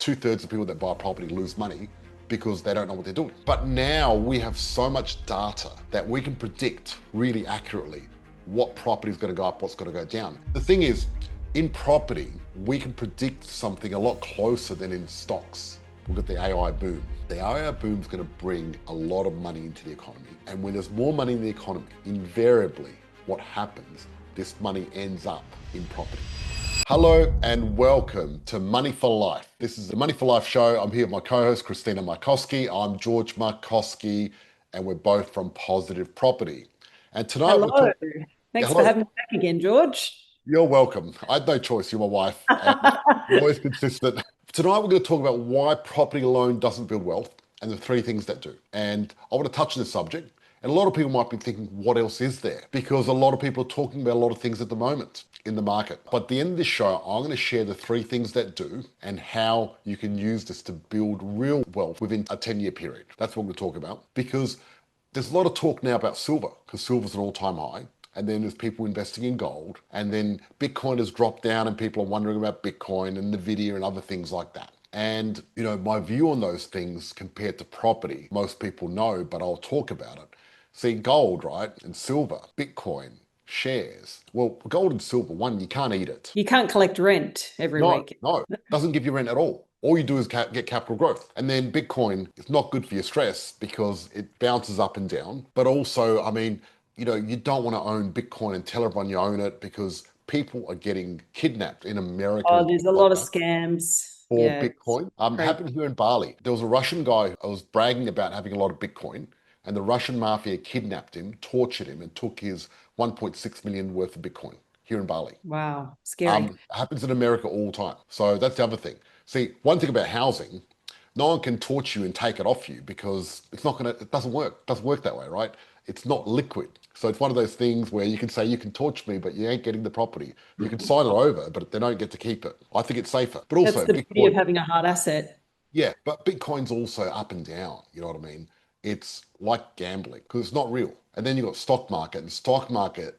2/3 of people that buy a property lose money because they don't know what they're doing. But now we have so much data that we can predict really accurately what property is going to go up, what's going to go down. The thing is, in property, we can predict something a lot closer than in stocks. We've got the AI boom. The AI boom is going to bring a lot of money into the economy. And when there's more money in the economy, invariably what happens, this money ends up in property. Hello and welcome to Money for Life. This is the Money for Life show. I'm here with my co-host, Christina Markoski. I'm George Markoski, and we're both from Positive Property. And tonight Hello. Thanks for having me back again, George. You're welcome. I had no choice. You're my wife. And you're always consistent. Tonight, we're going to talk about why property alone doesn't build wealth and the three things that do. And I want to touch on this subject. And a lot of people might be thinking, what else is there? Because a lot of people are talking about a lot of things at the moment in the market. But at the end of this show, I'm going to share the three things that do and how you can use this to build real wealth within a 10-year period. That's what we're going to talk about. Because there's a lot of talk now about silver, because silver's an all-time high. And then there's people investing in gold. And then Bitcoin has dropped down and people are wondering about Bitcoin and NVIDIA and other things like that. And, my view on those things compared to property, most people know, but I'll talk about it. See, gold, right, and silver, Bitcoin, shares. Well, gold and silver, one, you can't eat it. You can't collect rent every week. No, it doesn't give you rent at all. All you do is get capital growth. And then Bitcoin is not good for your stress because it bounces up and down. But also, you don't want to own Bitcoin and tell everyone you own it because people are getting kidnapped in America. Oh, there's a lot of scams. For Yeah, Bitcoin. Happened here in Bali. There was a Russian guy who was bragging about having a lot of Bitcoin, and the Russian mafia kidnapped him, tortured him, and took his 1.6 million worth of Bitcoin here in Bali. Wow, scary. Happens in America all the time. So that's the other thing. See, one thing about housing, no one can torture you and take it off you because it doesn't work. It doesn't work that way, right? It's not liquid. So it's one of those things where you can say you can torture me, but you ain't getting the property. You can sign it over, but they don't get to keep it. I think it's safer. But also, that's the beauty of having a hard asset. Yeah, but Bitcoin's also up and down. You know what I mean? It's like gambling because it's not real. And then you've got stock market. And stock market,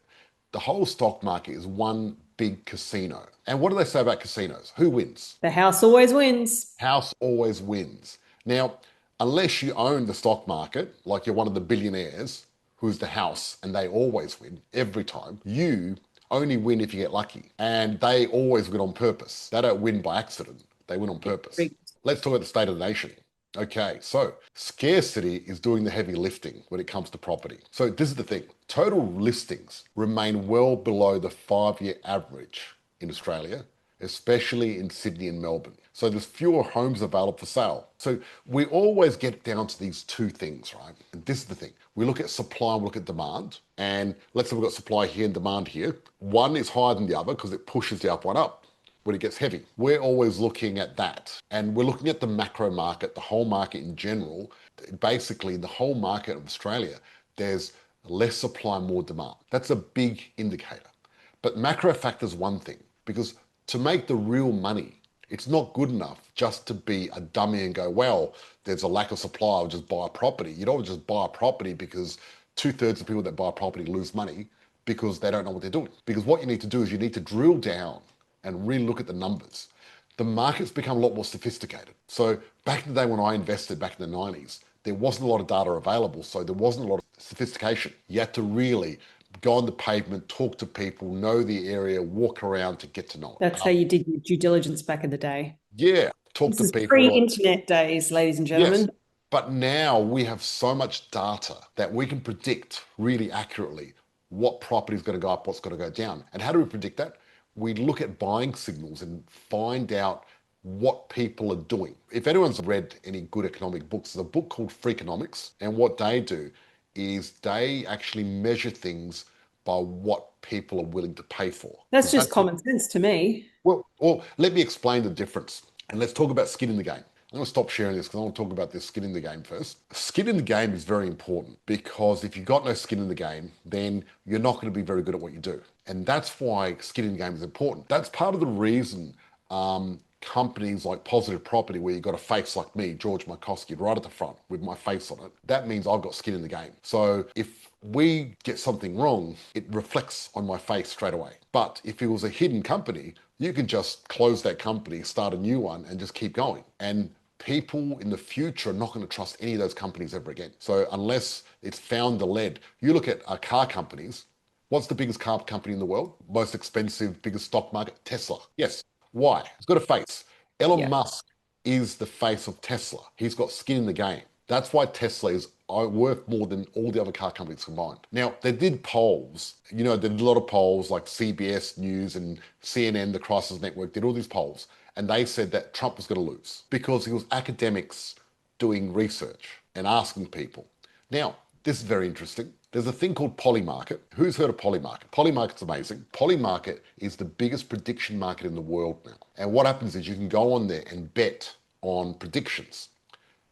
the whole stock market is one big casino. And what do they say about casinos? Who wins? The house always wins. House always wins. Now, unless you own the stock market, like you're one of the billionaires who's the house and they always win every time, you only win if you get lucky. And they always win on purpose. They don't win by accident. They win on purpose. Let's talk about the state of the nation. Okay, so scarcity is doing the heavy lifting when it comes to property. So this is the thing. Total listings remain well below the 5-year average in Australia, especially in Sydney and Melbourne. So there's fewer homes available for sale. So we always get down to these two things, right? And this is the thing. We look at supply and we look at demand. And let's say we've got supply here and demand here. One is higher than the other because it pushes the other one up when it gets heavy. We're always looking at that. And we're looking at the macro market, the whole market in general. Basically, the whole market of Australia, there's less supply, more demand. That's a big indicator. But macro factor is one thing, because to make the real money, it's not good enough just to be a dummy and go, well, there's a lack of supply, I'll just buy a property. You don't just buy a property because 2/3 of people that buy a property lose money because they don't know what they're doing. Because what you need to do is you need to drill down and really look at the numbers. The market's become a lot more sophisticated. So back in the day when I invested back in the 90s, there wasn't a lot of data available, so there wasn't a lot of sophistication. You had to really go on the pavement, talk to people, know the area, walk around to get to know it. That's how you did your due diligence back in the day. Yeah, talk This to is people. pre-internet days, ladies and gentlemen. Yes, but now we have so much data that we can predict really accurately what property is going to go up, what's going to go down. And how do we predict that? We look at buying signals and find out what people are doing. If anyone's read any good economic books, there's a book called Freakonomics, and what they do is they actually measure things by what people are willing to pay for. That's just common sense to me. Well, let me explain the difference, and let's talk about skin in the game. I'm going to stop sharing this because I want to talk about this skin in the game first. Skin in the game is very important because if you've got no skin in the game, then you're not going to be very good at what you do. And that's why skin in the game is important. That's part of the reason companies like Positive Property, where you've got a face like me, George Markoski, right at the front with my face on it, that means I've got skin in the game. So if we get something wrong, it reflects on my face straight away. But if it was a hidden company, you can just close that company, start a new one, and just keep going. And people in the future are not going to trust any of those companies ever again. So unless it's founder-led, you look at car companies. What's the biggest car company in the world? Most expensive, biggest stock market? Tesla. Yes. Why? It's got a face. Elon Yeah. Musk is the face of Tesla. He's got skin in the game. That's why Tesla is worth more than all the other car companies combined. Now, they did polls. They did a lot of polls like CBS News and CNN, the Crisis Network, did all these polls. And they said that Trump was going to lose because it was academics doing research and asking people. Now, this is very interesting. There's a thing called Polymarket. Who's heard of Polymarket? Polymarket's amazing. Polymarket is the biggest prediction market in the world now. And what happens is you can go on there and bet on predictions.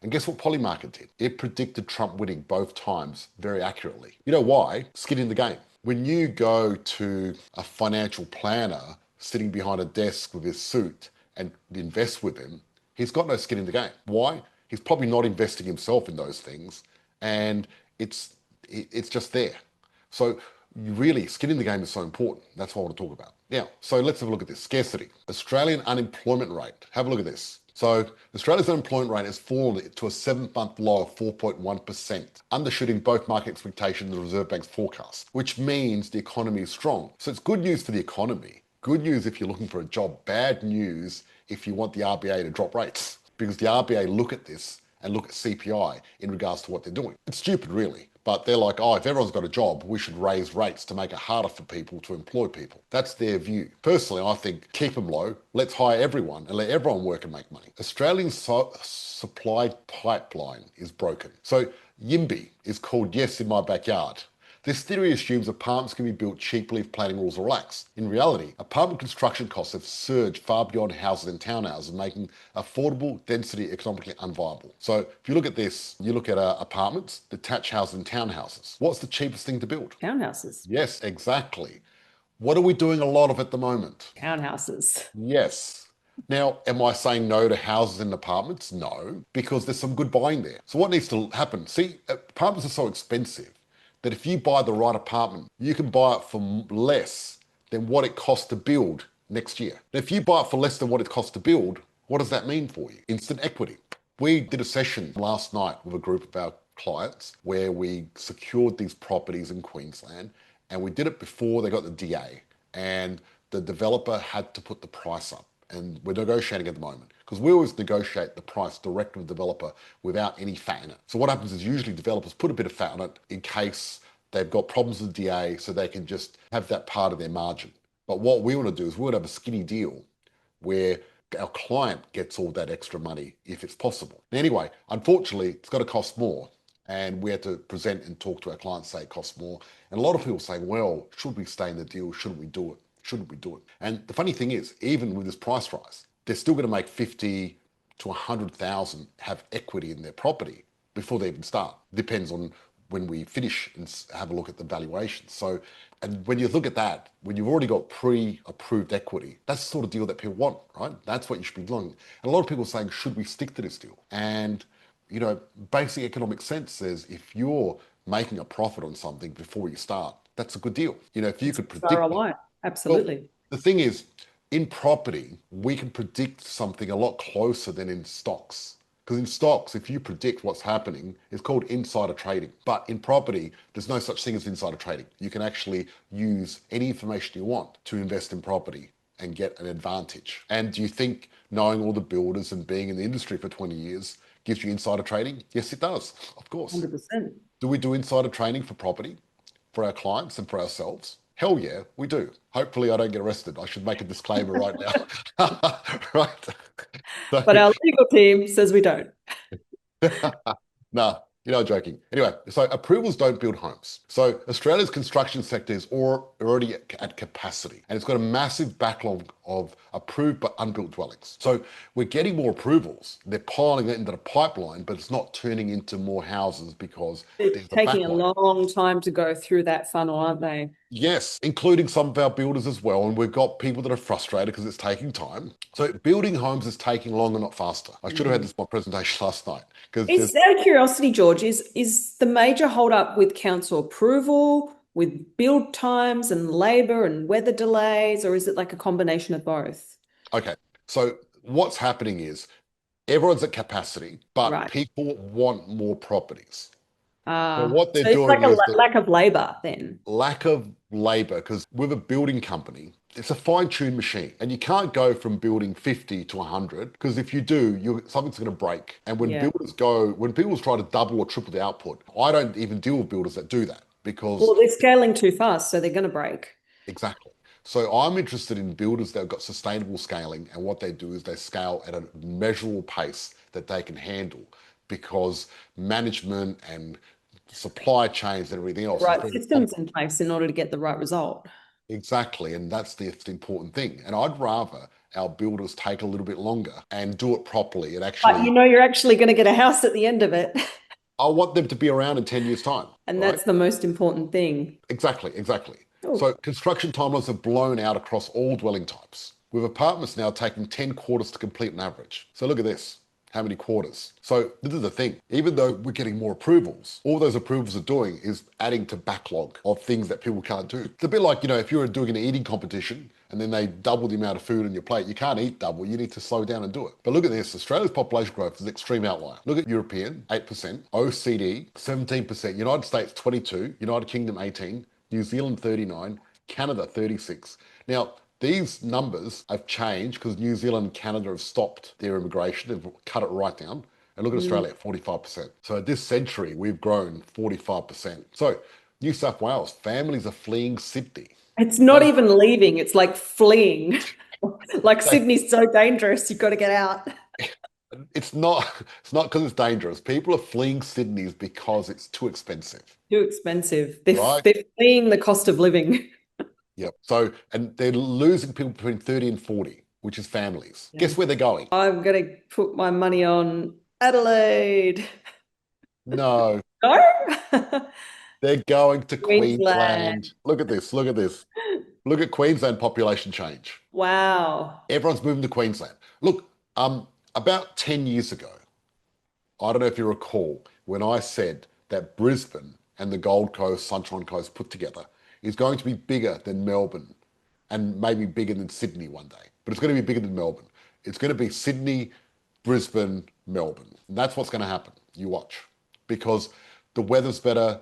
And guess what Polymarket did? It predicted Trump winning both times very accurately. You know why? Skin in the game. When you go to a financial planner sitting behind a desk with his suit and invest with him, he's got no skin in the game. Why? He's probably not investing himself in those things, and it's just there. So really, skin in the game is so important. That's what I want to talk about. Now, so let's have a look at this. Scarcity. Australian unemployment rate. Have a look at this. So Australia's unemployment rate has fallen to a 7-month low of 4.1%, undershooting both market expectations and the Reserve Bank's forecast, which means the economy is strong. So it's good news for the economy. Good news if you're looking for a job. Bad news if you want the RBA to drop rates, because the RBA look at this and look at CPI in regards to what they're doing. It's stupid, really. But they're like, oh, if everyone's got a job, we should raise rates to make it harder for people to employ people. That's their view. Personally, I think keep them low. Let's hire everyone and let everyone work and make money. Australia's supply pipeline is broken. So YIMBY is called Yes in My Backyard. This theory assumes apartments can be built cheaply if planning rules are relaxed. In reality, apartment construction costs have surged far beyond houses and townhouses, making affordable density economically unviable. So if you look at this, you look at apartments, detached houses and townhouses. What's the cheapest thing to build? Townhouses. Yes, exactly. What are we doing a lot of at the moment? Townhouses. Yes. Now, am I saying no to houses and apartments? No, because there's some good buying there. So what needs to happen? See, apartments are so expensive that if you buy the right apartment, you can buy it for less than what it costs to build next year. Now, if you buy it for less than what it costs to build, what does that mean for you? Instant equity. We did a session last night with a group of our clients where we secured these properties in Queensland, and we did it before they got the DA, and the developer had to put the price up. And we're negotiating at the moment because we always negotiate the price direct with the developer without any fat in it. So what happens is usually developers put a bit of fat on it in case they've got problems with DA, so they can just have that part of their margin. But what we want to do is we want to have a skinny deal where our client gets all that extra money if it's possible. Anyway, unfortunately, it's got to cost more. And we had to present and talk to our clients, say it costs more. And a lot of people say, well, should we stay in the deal? Shouldn't we do it? Shouldn't we do it? And the funny thing is, even with this price rise, they're still going to make 50 to 100,000 have equity in their property before they even start. Depends on when we finish and have a look at the valuation. So, and when you look at that, when you've already got pre-approved equity, that's the sort of deal that people want, right? That's what you should be doing. And a lot of people are saying, should we stick to this deal? And, basic economic sense says if you're making a profit on something before you start, that's a good deal. If you could predict ROI. Absolutely. Well, the thing is, in property, we can predict something a lot closer than in stocks. Because in stocks, if you predict what's happening, it's called insider trading. But in property, there's no such thing as insider trading. You can actually use any information you want to invest in property and get an advantage. And do you think knowing all the builders and being in the industry for 20 years gives you insider trading? Yes, it does, of course. 100%. Do we do insider trading for property, for our clients and for ourselves? Hell yeah, we do. Hopefully I don't get arrested. I should make a disclaimer right now. Right. So, But our legal team says we don't. nah, joking. Anyway, so approvals don't build homes. So Australia's construction sector is already at capacity, and it's got a massive backlog of approved but unbuilt dwellings. So we're getting more approvals. They're piling it into the pipeline, but it's not turning into more houses because They're there's a taking a backlog. long time to go through that funnel, aren't they? Yes, including some of our builders as well. And we've got people that are frustrated because it's taking time. So building homes is taking longer, not faster. I should have had this in my presentation last night because there's, Is out of curiosity, George, is the major hold up with council approval, with build times and labor and weather delays, or is it like a combination of both? okay. So what's happening is everyone's at capacity, but Right. people want more properties. So what they're So it's doing like a is that lack of labor then. lack of labor, because with a building company, it's a fine-tuned machine, and you can't go from building 50 to 100, because if you do, something's going to break. And Yeah. when builders try to double or triple the output, I don't even deal with builders that do that because Well, they're scaling too fast, so they're going to break. exactly. So I'm interested in builders that have got sustainable scaling, and what they do is they scale at a measurable pace that they can handle, because management and supply chains and everything The else is right very systems in place in order to get the right result. exactly, and that's the important thing. And I'd rather our builders take a little bit longer and do it properly. And But actually, you know you're actually going to get a house at the end of it. I want them to be around in 10 years' time, And right? that's the most important thing. Exactly, exactly. Oh, So construction timelines have blown out across all dwelling types, with apartments now taking 10 quarters to complete an average. So look at this. How many quarters? So this is the thing. Even though we're getting more approvals, all those approvals are doing is adding to backlog of things that people can't do. It's a bit like, if you're doing an eating competition and then they double the amount of food on your plate, you can't eat double. You need to slow down and do it. But look at this. Australia's population growth is an extreme outlier. Look at European, 8%, OECD, 17%, United States, 22, United Kingdom, 18, New Zealand, 39, Canada, 36. Now, these numbers have changed because New Zealand and Canada have stopped their immigration, they've cut it right down. And look at mm. Australia at 45%. So this century, we've grown 45%. So New South Wales, families are fleeing Sydney. It's not even leaving, it's like fleeing. Like They, Sydney's so dangerous, you've got to get out. it's not because it's dangerous. People are fleeing Sydney because it's too expensive, Too expensive. They're, right? they're fleeing the cost of living. Yep. So, and they're losing people between 30 and 40, which is families. Yeah. Guess where they're going? I'm going to put my money on Adelaide. No, No? they're going to Queensland. Queensland. Look at this. Look at this. Look at Queensland population change. Wow. Everyone's moving to Queensland. Look, about 10 years ago, I don't know if you recall, when I said that Brisbane and the Gold Coast, Sunshine Coast put together is going to be bigger than Melbourne and maybe bigger than Sydney one day. But it's going to be bigger than Melbourne. It's going to be Sydney, Brisbane, Melbourne. And that's what's going to happen. You watch. Because the weather's better,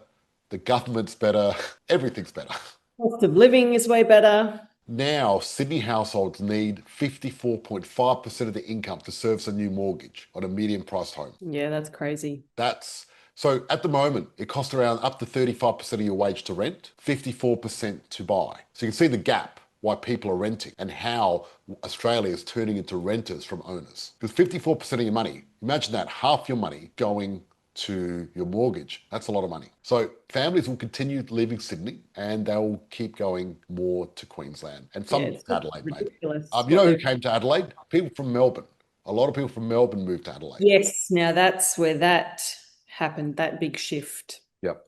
the government's better, everything's better. Cost of living is way better. Now, Sydney households need 54.5% of their income to service a new mortgage on a medium priced home. Yeah, that's crazy. That's so at the moment, it costs around up to 35% of your wage to rent, 54% to buy. So you can see the gap why people are renting and how Australia is turning into renters from owners. Because 54% of your money, imagine that, half your money going to your mortgage. That's a lot of money. So families will continue leaving Sydney and they'll keep going more to Queensland and Yeah, some it's to Adelaide maybe. ridiculous. You know who came to Adelaide? People from Melbourne. A lot of people from Melbourne moved to Adelaide. Yes, now that's where that happened, that big shift. Yep.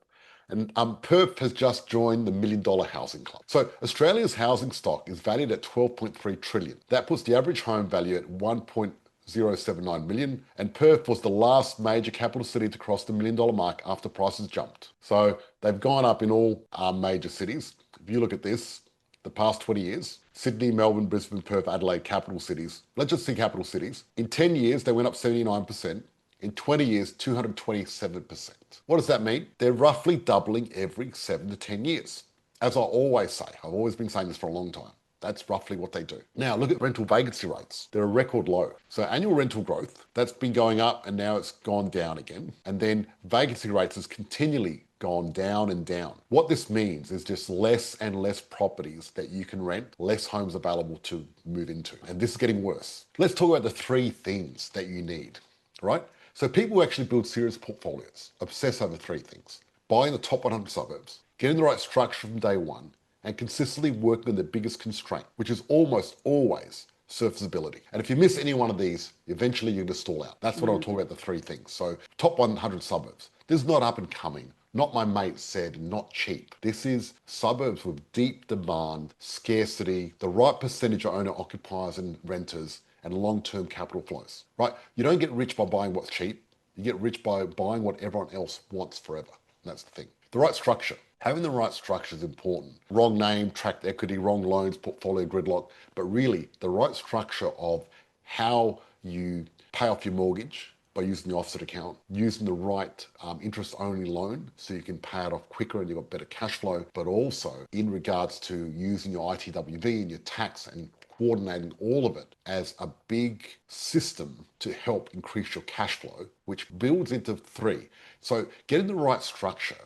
And Perth has just joined the $1 million housing club. So Australia's housing stock is valued at 12.3 trillion. That puts the average home value at 1.079 million. And Perth was the last major capital city to cross the $1 million mark after prices jumped. So they've gone up in all major cities. If you look at this, the past 20 years, Sydney, Melbourne, Brisbane, Perth, Adelaide, capital cities. Let's just see capital cities. In 10 years, they went up 79%. In 20 years, 227%. What does that mean? They're roughly doubling every 7 to 10 years. As I always say, I've always been saying this for a long time. That's roughly what they do. Now, look at rental vacancy rates. They're a record low. So annual rental growth, that's been going up and now it's gone down again. And then vacancy rates has continually gone down and down. What this means is just less and less properties that you can rent, less homes available to move into. And this is getting worse. Let's talk about the 3 things that you need, right? So people who actually build serious portfolios obsess over 3 things: buying the top 100 suburbs, getting the right structure from day one, and consistently working on the biggest constraint, which is almost always surfaceability. And if you miss any one of these, eventually you're going to stall out. That's what I'll talk about, the 3 things. So top 100 suburbs. This is not up and coming. Not my mate said, not cheap. This is suburbs with deep demand, scarcity, the right percentage of owner occupiers and renters, and long-term capital flows, right? You don't get rich by buying what's cheap. You get rich by buying what everyone else wants forever. And that's the thing. The right structure. Having the right structure is important. Wrong name, tracked equity, wrong loans, portfolio gridlock. But really, the right structure of how you pay off your mortgage by using the offset account, using the right interest-only loan so you can pay it off quicker and you've got better cash flow, but also in regards to using your ITWV and your tax and coordinating all of it as a big system to help increase your cash flow, which builds into three. So getting the right structure,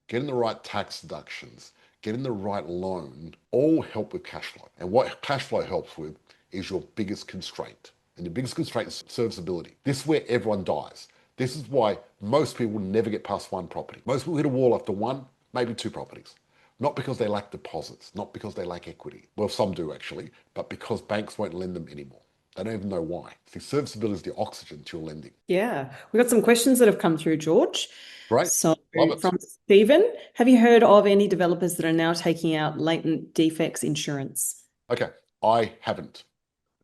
getting the right tax deductions, getting the right loan, all help with cash flow. And what cash flow helps with is your biggest constraint. And the biggest constraint is serviceability. This is where everyone dies. This is why most people never get past one property. Most people hit a wall after one, maybe two properties. Not because they lack deposits, not because they lack equity. Well, some do actually, but because banks won't lend them anymore. They don't even know why. See, serviceability is the oxygen to your lending. Yeah, we've got some questions that have come through, George. Right? So Love it. from Stephen, have you heard of any developers that are now taking out latent defects insurance? Okay, I haven't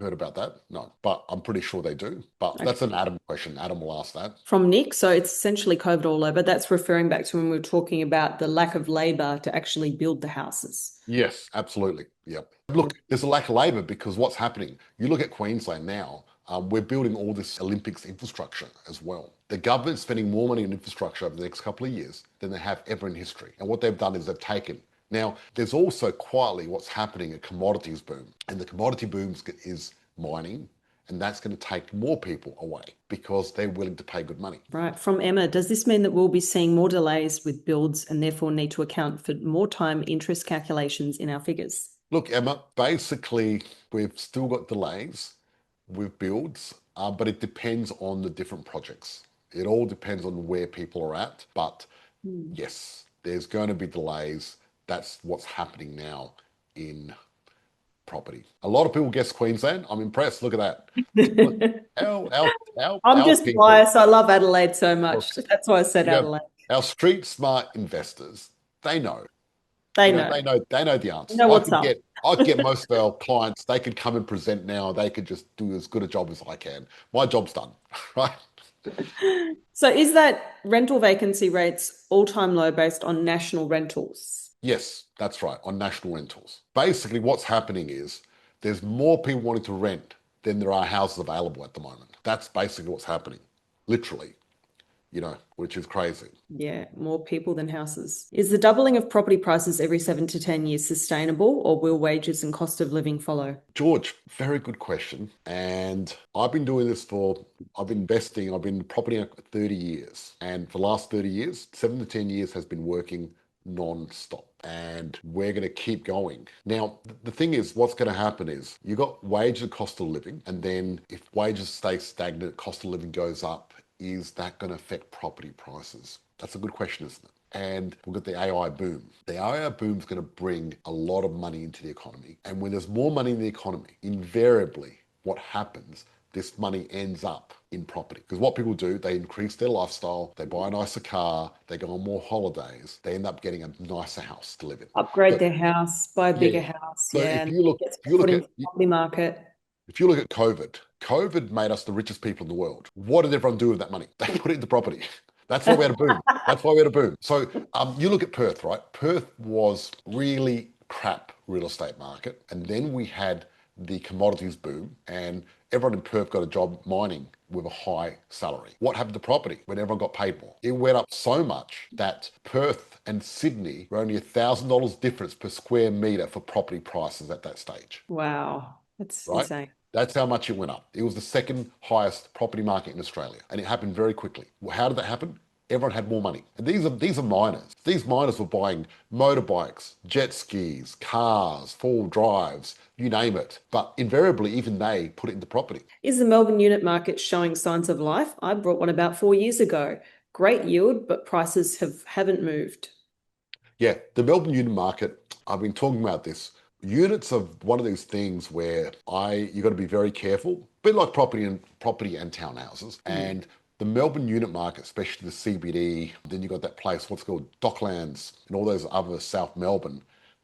heard about that. No, but I'm pretty sure they do. But Okay. that's an Adam question. Adam will ask that. From Nick, so it's essentially COVID all over. That's referring back to when we were talking about the lack of labor to actually build the houses. Yes, absolutely. Yep. Look, there's a lack of labour because what's happening? You look at Queensland now, we're building all this Olympics infrastructure as well. The government's spending more money on infrastructure over the next couple of years than they have ever in history. And what they've done is they've taken. Now, there's also quietly what's happening, a commodities boom. And the commodity boom is mining. And that's going to take more people away because they're willing to pay good money. Right. From Emma, does this mean that we'll be seeing more delays with builds and therefore need to account for more time interest calculations in our figures? Look, Emma, basically, we've still got delays with builds, but it depends on the different projects. It all depends on where people are at. But yes, there's going to be delays. That's what's happening now in property. A lot of people guess Queensland. I'm impressed. Look at that. Look, I'm our just people, biased. I love Adelaide so much. That's why I said you know, Adelaide. our street smart investors, they know. They You know, know. they know the They answers. know what's up. I could get most of our clients, they could come and present now, they could just do as good a job as I can. My job's done, right? So is that rental vacancy rates all-time low based on national rentals? Yes, that's right, on national rentals. Basically, what's happening is there's more people wanting to rent than there are houses available at the moment. That's basically what's happening, literally, which is crazy. Yeah, more people than houses. Is the doubling of property prices every 7 to 10 years sustainable, or will wages and cost of living follow? George, very good question. And I've been doing this I've been investing, I've been in property for 30 years. And for the last 30 years, 7 to 10 years has been working non-stop. And we're going to keep going. Now, the thing is, what's going to happen is you got wage and cost of living. And then if wages stay stagnant, cost of living goes up, is that going to affect property prices? That's a good question, isn't it? And we've got the AI boom. The AI boom is going to bring a lot of money into the economy. And when there's more money in the economy, invariably what happens, this money ends up in property. Because what people do, they increase their lifestyle, they buy a nicer car, they go on more holidays, they end up getting a nicer house to live in. Upgrade So, their house, buy a bigger yeah. house, So yeah, if and you look, get if you foot look in at the property market. if you look at COVID made us the richest people in the world. What did everyone do with that money? They put it into property. That's why we had a boom. That's why we had a boom. So you look at Perth, right? Perth was really crap real estate market. And then we had the commodities boom and everyone in Perth got a job mining with a high salary. What happened to property when everyone got paid more? It went up so much that Perth and Sydney were only $1,000 difference per square meter for property prices at that stage, Wow, that's right? insane. That's how much it went up. It was the second highest property market in Australia, and it happened very quickly. Well, how did that happen? Everyone had more money. And these are miners. These miners were buying motorbikes, jet skis, cars, four-wheel drives, you name it. But invariably, even they put it into property. Is the Melbourne unit market showing signs of life? I bought one about 4 years ago. Great yield, but prices haven't moved. Yeah, the Melbourne unit market, I've been talking about this. Units are one of these things where you got to be very careful, a bit like property and townhouses. And The Melbourne unit market, especially the CBD, then you got that place, what's called Docklands, and all those other South Melbourne,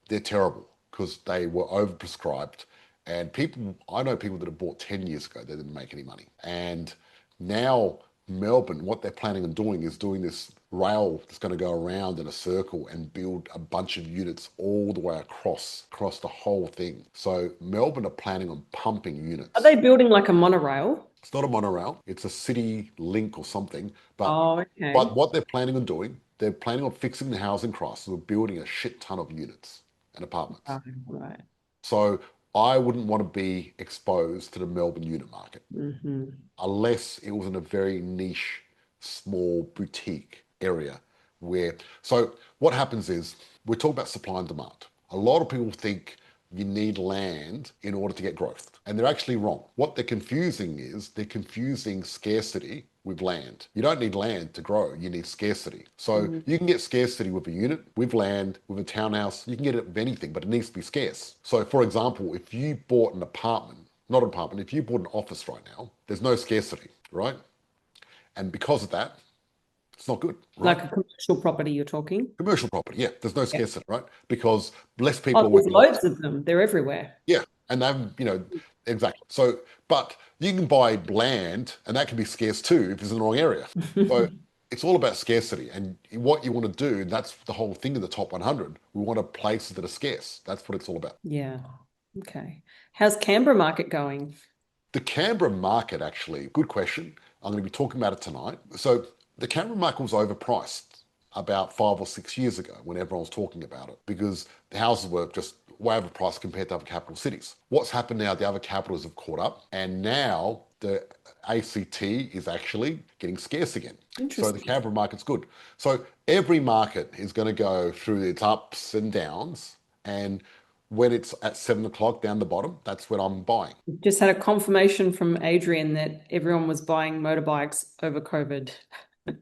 they're terrible because they were overprescribed. And people, I know people that have bought 10 years ago, they didn't make any money. And now Melbourne, what they're planning on doing is doing this rail that's going to go around in a circle and build a bunch of units all the way across the whole thing. So Melbourne are planning on pumping Are units. they building like a monorail? It's not a monorail, it's a city link or something. But Oh, okay. what they're planning on doing, they're planning on fixing the housing crisis. We're building a shit ton of units and apartments. Right. So I wouldn't want to be exposed to the Melbourne unit market Mm-hmm. unless it was in a very niche, small boutique area where. So what happens is we talk about supply and demand. A lot of people think you need land in order to get growth, and they're actually wrong. What they're confusing is they're confusing scarcity with land. You don't need land to grow, you need scarcity. So you can get scarcity with a unit, with land, with a townhouse, you can get it with anything, but it needs to be scarce. So for example, if you bought an apartment, not an apartment, if you bought an office right now, there's no scarcity, right? And because of that, it's not good, right? Like a commercial property you're talking? Commercial property, yeah, there's no Yeah. scarcity, right? Because less people Oh, are there's working. loads of them. They're everywhere. Yeah, and they've, exactly. So, but you can buy land, and that can be scarce too if it's in the wrong area. So it's all about scarcity, and what you want to do. That's the whole thing of the top 100. We want to places that are scarce. That's what it's all about. Yeah. Okay. How's Canberra market going? The Canberra market, actually, good question. I'm going to be talking about it tonight. So the Canberra market was overpriced about 5 or 6 years ago when everyone was talking about it because the houses were just way overpriced compared to other capital cities. What's happened now, the other capitals have caught up and now the ACT is actually getting scarce again. So the Interesting. Canberra market's good. So every market is going to go through its ups and downs, and when it's at 7 o'clock down the bottom, that's when I'm buying. Just had a confirmation from Adrian that everyone was buying motorbikes over COVID.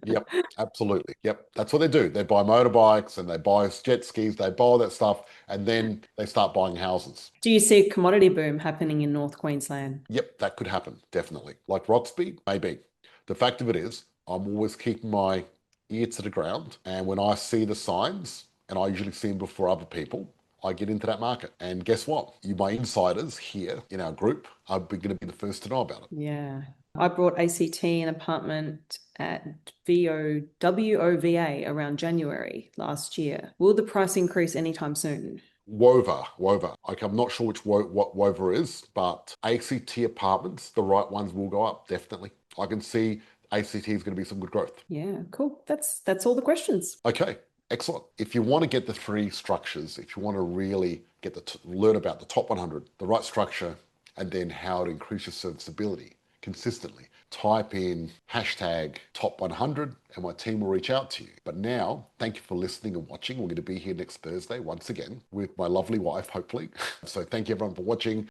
Yep, absolutely. Yep, that's what they do. They buy motorbikes and they buy jet skis, they buy all that stuff, and then they start buying houses. Do you see a commodity boom happening in North Queensland? Yep, that could happen, definitely. Like Roxby, maybe. The fact of it is, I'm always keeping my ear to the ground, and when I see the signs, and I usually see them before other people, I get into that market. And guess what? You, my insiders here in our group, are going to be the first to know about it. Yeah. I bought ACT an apartment at VOWOVA around January last year. Will the price increase anytime soon? Wover. Okay, I'm not sure what Wover is, but ACT apartments, the right ones will go up, definitely. I can see ACT is going to be some good growth. Yeah, cool. That's all the questions. Okay, excellent. If you want to get the three structures, if you want to really get learn about the top 100, the right structure, and then how to increase your serviceability consistently, type in hashtag top 100 and my team will reach out to you. But now, thank you for listening and watching. We're going to be here next Thursday once again with my lovely wife, hopefully. So thank you everyone for watching.